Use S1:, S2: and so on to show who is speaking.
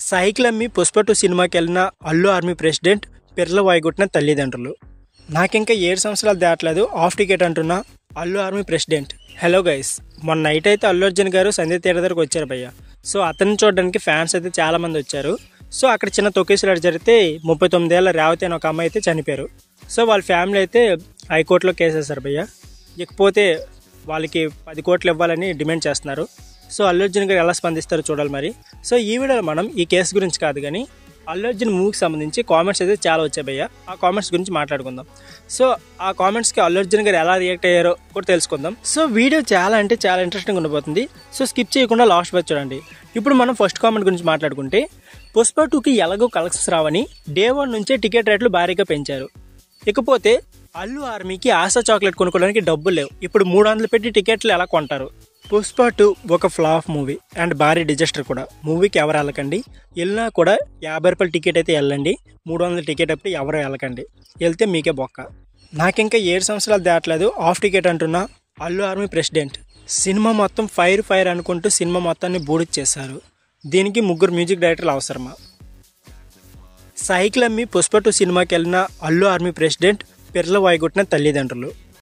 S1: Cycle అమ్మి పుష్ప 2 సినిమాకి వెళ్ళిన అల్లు ఆర్మీ ప్రెసిడెంట్ పిర్ల వాయిగొట్టిన తల్లిదండ్రులు. నాకింకా 7 సంవత్సరాలు దాటలేదు ఆఫ్ టికెట్ అంటున్న Allu army president. Hello guys, మొన్న నైట్ అయితే అల్లు అర్జున్ గారు సంధ్య థియేటర్ దగ్గరకు వచ్చారు భయ్య. సో అతన్ని చూడడానికి ఫ్యాన్స్ అయితే చాలా మంది వచ్చారు. సో అక్కడ చిన్న తొక్కేసలాట జరిగితే 39 ఏళ్ల రేవతి అని ఒక అమ్మాయి అయితే చనిపోయారు. సో వాళ్ళ ఫ్యామిలీ అయితే హైకోర్టులో కేసేశారు భయ్య. ఇకపోతే వాళ్ళకి 10 కోట్లు ఇవ్వాలని డిమాండ్ చేస్తున్నారు. సో అల్లు అర్జున్ గారు ఎలా స్పందిస్తారో చూడాలి మరి. సో ఈ వీడియోలో మనం ఈ కేసు గురించి కాదు కానీ అల్లు అర్జున్ మూవీకి సంబంధించి కామెంట్స్ అయితే చాలా వచ్చాయి భయ్య. ఆ కామెంట్స్ గురించి మాట్లాడుకుందాం. సో ఆ కామెంట్స్కి అల్లు అర్జున్ గారు ఎలా రియాక్ట్ అయ్యారో కూడా తెలుసుకుందాం. సో వీడియో చాలా అంటే చాలా ఇంట్రెస్టింగ్ ఉండబోతుంది. సో స్కిప్ చేయకుండా లాస్ట్ వరకు చూడండి. ఇప్పుడు మనం ఫస్ట్ కామెంట్ గురించి మాట్లాడుకుంటే, పుష్ప 2కి ఎలాగో కలెక్షన్స్ రావని డే 1 నుంచే టికెట్ రేట్లు భారీగా పెంచారు. ఇకపోతే అల్లు ఆర్మీకి ఆశా చాక్లెట్ కొనుక్కోవడానికి డబ్బులు లేవు, ఇప్పుడు 300 పెట్టి టికెట్లు ఎలా కొంటారు? పుష్ప 2 ఒక ఫ్లాప్ మూవీ అండ్ భారీ డిజాస్టర్ కూడా. మూవీకి ఎవరు వెళ్ళకండి, వెళ్ళినా కూడా 50 రూపాయల టికెట్ అయితే వెళ్ళండి. 300 టికెట్ అప్పుడు ఎవరు వెళ్ళకండి, వెళ్తే మీకే బొక్క. నాకింకా 7 సంవత్సరాలు దాటలేదు ఆఫ్ టికెట్ అంటున్న అల్లు ఆర్మీ ప్రెసిడెంట్. సినిమా మొత్తం ఫైర్ అనుకుంటూ సినిమా మొత్తాన్ని బూడిచ్చేశారు. దీనికి 3 మ్యూజిక్ డైరెక్టర్లు అవసరమా? సైకిల్ అమ్మి పుష్ప 2 సినిమాకి వెళ్ళిన అల్లు ఆర్మీ ప్రెసిడెంట్ పిర్ల వాయిగొట్టిన తల్లిదండ్రులు.